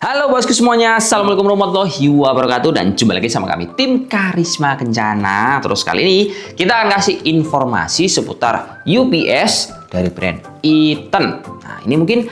Halo bosku semuanya, Assalamualaikum warahmatullahi wabarakatuh. Dan jumpa lagi sama kami tim Karisma Kencana. Terus kali ini kita akan kasih informasi seputar UPS dari brand Eaton. Nah ini mungkin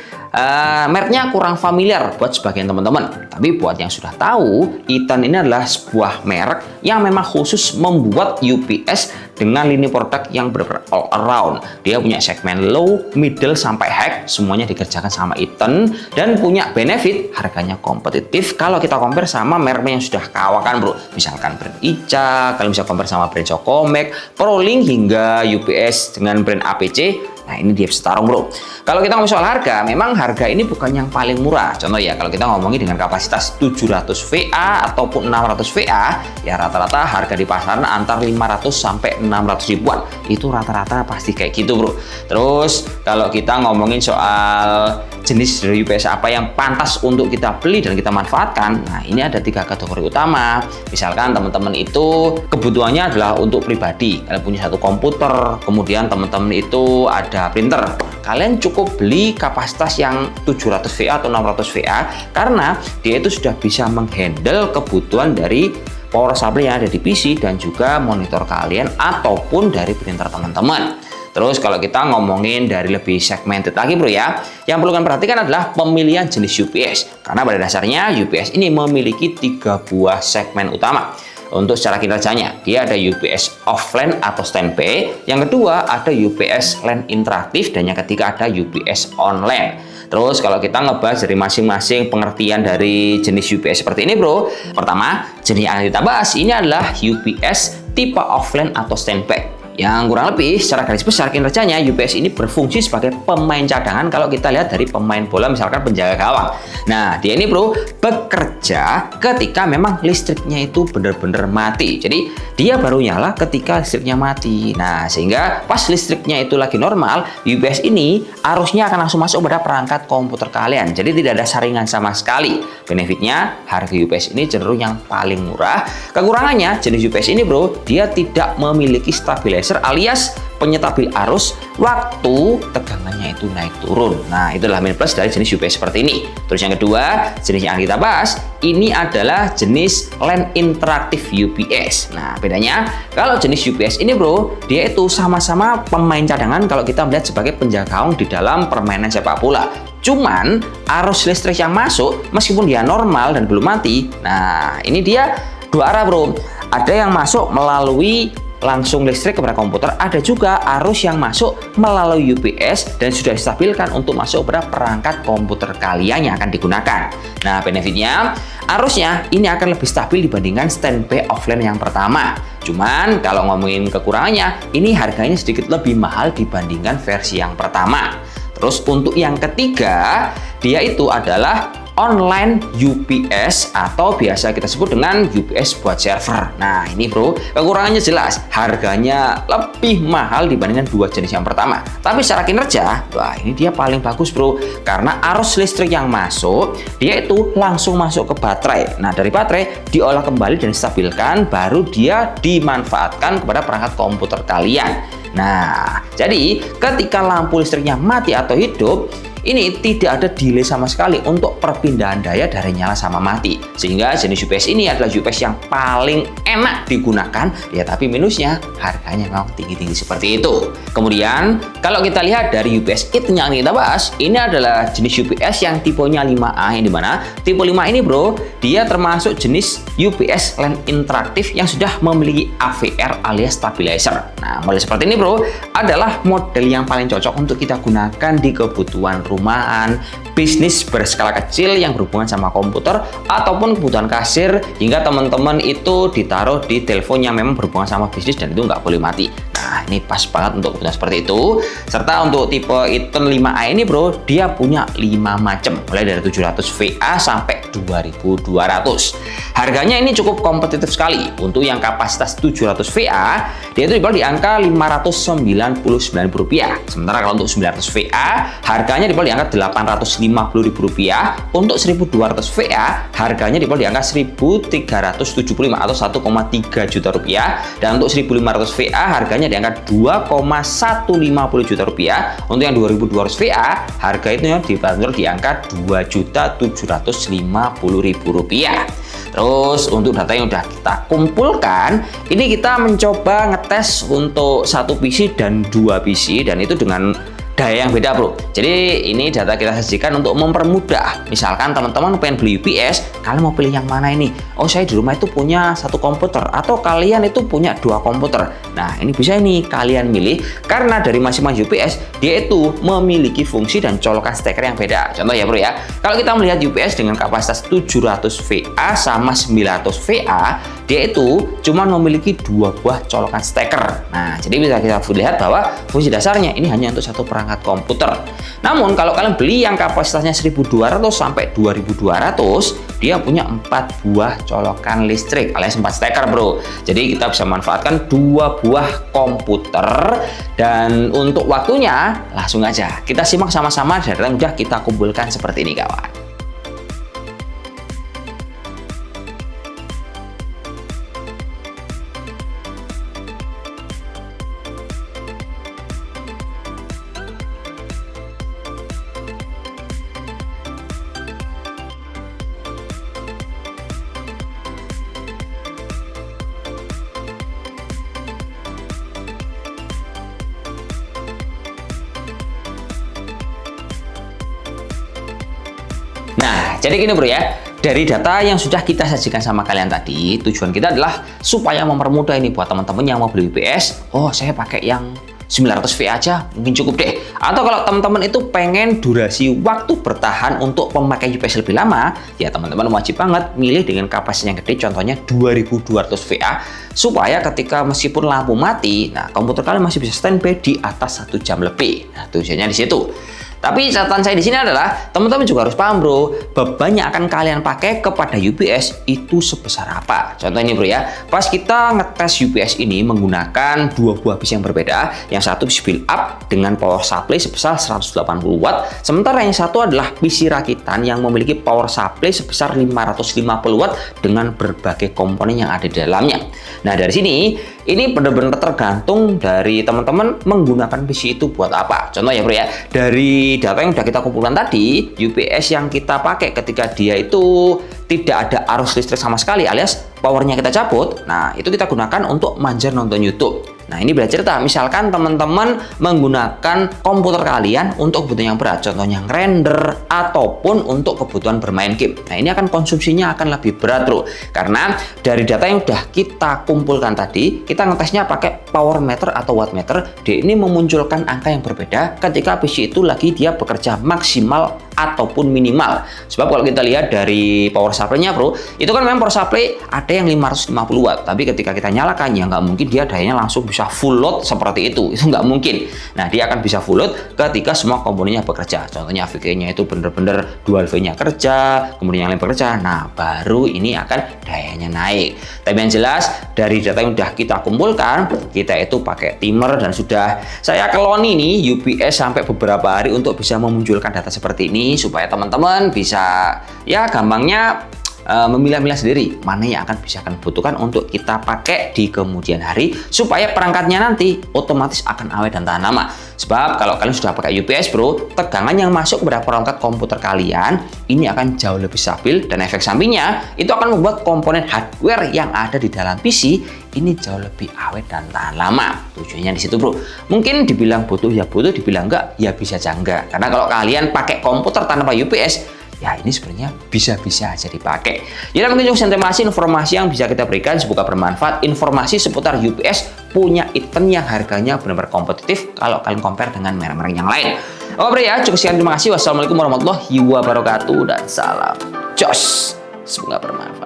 mereknya kurang familiar buat sebagian teman-teman. Tapi buat yang sudah tahu, Eaton ini adalah sebuah merek yang memang khusus membuat UPS dengan lini produk yang benar-benar all around. Dia punya segmen low, middle, sampai high, semuanya dikerjakan sama Eaton dan punya benefit harganya kompetitif kalau kita compare sama merek yang sudah kawakan bro. Misalkan brand Ica, kalau bisa compare sama brand Cocomac, ProLink hingga UPS dengan brand APC. Nah ini dia setarung bro. Kalau kita ngomong soal harga, memang harga ini bukan yang paling murah. Contoh ya, kalau kita ngomongin dengan kapasitas 700 VA ataupun 600 VA, ya rata-rata harga di pasaran antar 500 sampai 600 ribuan. Itu rata-rata pasti kayak gitu bro. Terus kalau kita ngomongin soal jenis dari UPS apa yang pantas untuk kita beli dan kita manfaatkan, nah ini ada 3 kategori utama. Misalkan teman-teman itu kebutuhannya adalah untuk pribadi, kalian punya satu komputer, kemudian teman-teman itu ada printer, kalian cukup beli kapasitas yang 700 VA atau 600 VA karena dia itu sudah bisa menghandle kebutuhan dari power supply yang ada di PC dan juga monitor kalian ataupun dari printer teman-teman. Terus kalau kita ngomongin dari lebih segmented lagi bro ya, yang perlu kalian perhatikan adalah pemilihan jenis UPS. Karena pada dasarnya UPS ini memiliki 3 buah segmen utama. Untuk secara kinerjanya, dia ada UPS offline atau standby, yang kedua ada UPS LAN interaktif, dan yang ketiga ada UPS online. Terus kalau kita ngebahas dari masing-masing pengertian dari jenis UPS seperti ini bro, pertama jenis yang kita bahas ini adalah UPS tipe offline atau standby. Yang kurang lebih secara garis besar kinerjanya UPS ini berfungsi sebagai pemain cadangan kalau kita lihat dari pemain bola misalkan penjaga gawang. Nah dia ini bro bekerja ketika memang listriknya itu benar-benar mati. Jadi dia baru nyala ketika listriknya mati. Nah sehingga pas listriknya itu lagi normal, UPS ini arusnya akan langsung masuk pada perangkat komputer kalian. Jadi tidak ada saringan sama sekali. Benefitnya harga UPS ini cenderung yang paling murah. Kekurangannya jenis UPS ini bro, dia tidak memiliki stabilizer alias penyetabil arus waktu tegangannya itu naik turun. Nah itulah main plus dari jenis UPS seperti ini. Terus yang kedua jenis yang kita bahas ini adalah jenis LAN interaktif UPS. Nah bedanya kalau jenis UPS ini bro, dia itu sama-sama pemain cadangan kalau kita melihat sebagai penjaga gawang di dalam permainan sepak bola. Cuman arus listrik yang masuk meskipun dia normal dan belum mati, nah ini dia dua arah bro. Ada yang masuk melalui langsung listrik kepada komputer, ada juga arus yang masuk melalui UPS dan sudah distabilkan untuk masuk pada perangkat komputer kalian yang akan digunakan. Nah benefitnya arusnya ini akan lebih stabil dibandingkan standby offline yang pertama. Cuman kalau ngomongin kekurangannya, ini harganya sedikit lebih mahal dibandingkan versi yang pertama. Terus untuk yang ketiga, dia itu adalah online UPS atau biasa kita sebut dengan UPS buat server. Nah ini bro, kekurangannya jelas, harganya lebih mahal dibandingkan dua jenis yang pertama. Tapi secara kinerja, wah ini dia paling bagus bro, karena arus listrik yang masuk, dia itu langsung masuk ke baterai. Nah dari baterai diolah kembali dan distabilkan, baru dia dimanfaatkan kepada perangkat komputer kalian. Nah jadi ketika lampu listriknya mati atau hidup, ini tidak ada delay sama sekali untuk perpindahan daya dari nyala sama mati. Sehingga jenis UPS ini adalah UPS yang paling enak digunakan, ya tapi minusnya harganya memang tinggi-tinggi seperti itu. Kemudian kalau kita lihat dari UPS Eaton yang kita bahas, ini adalah jenis UPS yang tipenya 5A, yang dimana tipe 5 ini bro, dia termasuk jenis UPS LAN interaktif yang sudah memiliki AVR alias stabilizer. Nah model seperti ini bro adalah model yang paling cocok untuk kita gunakan di kebutuhan rumahan, bisnis berskala kecil yang berhubungan sama komputer, ataupun kebutuhan kasir hingga teman-teman itu ditaruh di telepon yang memang berhubungan sama bisnis dan itu nggak boleh mati. Nah ini pas banget untuk kebutuhan seperti itu. Serta untuk tipe Eaton 5A ini bro, dia punya 5 macam, mulai dari 700 VA sampai 2200. Harganya ini cukup kompetitif sekali. Untuk yang kapasitas 700 VA, dia itu dijual di angka Rp599. Sementara kalau untuk 900 VA, harganya dijual di angka Rp850.000. Untuk 1200 VA harganya dijual di angka Rp1.375 atau Rp1,3 juta. Dan untuk 1500 VA harganya di angka Rp2,150 juta. Untuk yang 2200 VA harga itu dibanderol di angka Rp2.750.000. Terus untuk data yang sudah kita kumpulkan, ini kita mencoba ngetes untuk 1 PC dan 2 PC, dan itu dengan daya yang beda, bro. Jadi ini data kita sajikan untuk mempermudah. Misalkan teman-teman pengen beli UPS, kalian mau pilih yang mana ini? Oh, saya di rumah itu punya 1 komputer, atau kalian itu punya 2 komputer. Nah, ini bisa ini kalian milih, karena dari masing-masing UPS dia itu memiliki fungsi dan colokan steker yang beda. Contoh ya, bro ya. Kalau kita melihat UPS dengan kapasitas 700 VA sama 900 VA, dia itu cuma memiliki 2 buah colokan steker. Nah, jadi bisa kita lihat bahwa fungsi dasarnya ini hanya untuk 1 perangkat komputer. Namun kalau kalian beli yang kapasitasnya 1200 sampai 2200, dia punya 4 buah colokan listrik alias 4 steker, bro. Jadi kita bisa manfaatkan 2 buah komputer. Dan untuk waktunya langsung aja kita simak sama-sama data yang sudah kita kumpulkan seperti ini, kawan. Nah, jadi gini, bro ya. Dari data yang sudah kita sajikan sama kalian tadi, tujuan kita adalah supaya mempermudah ini buat teman-teman yang mau beli UPS. Oh, saya pakai yang 900 V aja, mungkin cukup deh. Atau kalau teman-teman itu pengen durasi waktu bertahan untuk memakai UPS lebih lama, ya teman-teman wajib banget milih dengan kapasitas yang gede, contohnya 2200 VA, supaya ketika meskipun lampu mati, nah komputer kalian masih bisa standby di atas 1 jam lebih. Nah, tujuannya di situ. Tapi catatan saya di sini adalah teman-teman juga harus paham, bro, beban yang akan kalian pakai kepada UPS itu sebesar apa. Contoh ini, bro ya, pas kita ngetes UPS ini menggunakan 2 buah PC yang berbeda. Yang satu PC build up dengan power supply sebesar 180 watt, sementara yang satu adalah PC rakitan yang memiliki power supply sebesar 550 watt dengan berbagai komponen yang ada di dalamnya. Nah, dari sini ini benar-benar tergantung dari teman-teman menggunakan PC itu buat apa. Contoh ya, bro ya, dari data yang sudah kita kumpulkan tadi, UPS yang kita pakai ketika dia itu tidak ada arus listrik sama sekali alias powernya kita cabut, nah itu kita gunakan untuk manjar nonton YouTube. Nah, ini belajar cerita, misalkan teman-teman menggunakan komputer kalian untuk kebutuhan yang berat, contohnya render ataupun untuk kebutuhan bermain game. Nah, ini akan konsumsinya akan lebih berat, bro, karena dari data yang sudah kita kumpulkan tadi, kita ngetesnya pakai power meter atau watt meter. Dia ini memunculkan angka yang berbeda ketika PC itu lagi dia bekerja maksimal ataupun minimal. Sebab kalau kita lihat dari power supply-nya, bro, itu kan memang power supply ada yang 550 watt, tapi ketika kita nyalakan ya nggak mungkin dia dayanya langsung bisa full load seperti itu nggak mungkin. Nah, dia akan bisa full load ketika semua komponennya bekerja. Contohnya VGA-nya itu bener-bener dual V-nya kerja, kemudian yang lain bekerja. Nah, baru ini akan dayanya naik. Tapi yang jelas dari data yang sudah kita kumpulkan, kita itu pakai timer dan sudah saya keloni nih UPS sampai beberapa hari untuk bisa memunculkan data seperti ini supaya teman-teman bisa ya gampangnya memilah-milah sendiri mana yang akan bisa kalian butuhkan untuk kita pakai di kemudian hari supaya perangkatnya nanti otomatis akan awet dan tahan lama. Sebab kalau kalian sudah pakai UPS, bro, tegangan yang masuk kepada perangkat komputer kalian ini akan jauh lebih stabil, dan efek sampingnya itu akan membuat komponen hardware yang ada di dalam PC ini jauh lebih awet dan tahan lama. Tujuannya di situ, bro. Mungkin dibilang butuh ya butuh, dibilang enggak ya bisa aja enggak. Karena kalau kalian pakai komputer tanpa UPS, ya ini sebenarnya bisa-bisa aja dipakai. Jadi terima kasih informasi yang bisa kita berikan, semoga bermanfaat. Informasi seputar UPS punya item yang harganya benar-benar kompetitif kalau kalian compare dengan merek-merek yang lain. Oke, ya, cukup sekian, terima kasih. Wassalamualaikum warahmatullahi wabarakatuh dan salam jos. Semoga bermanfaat.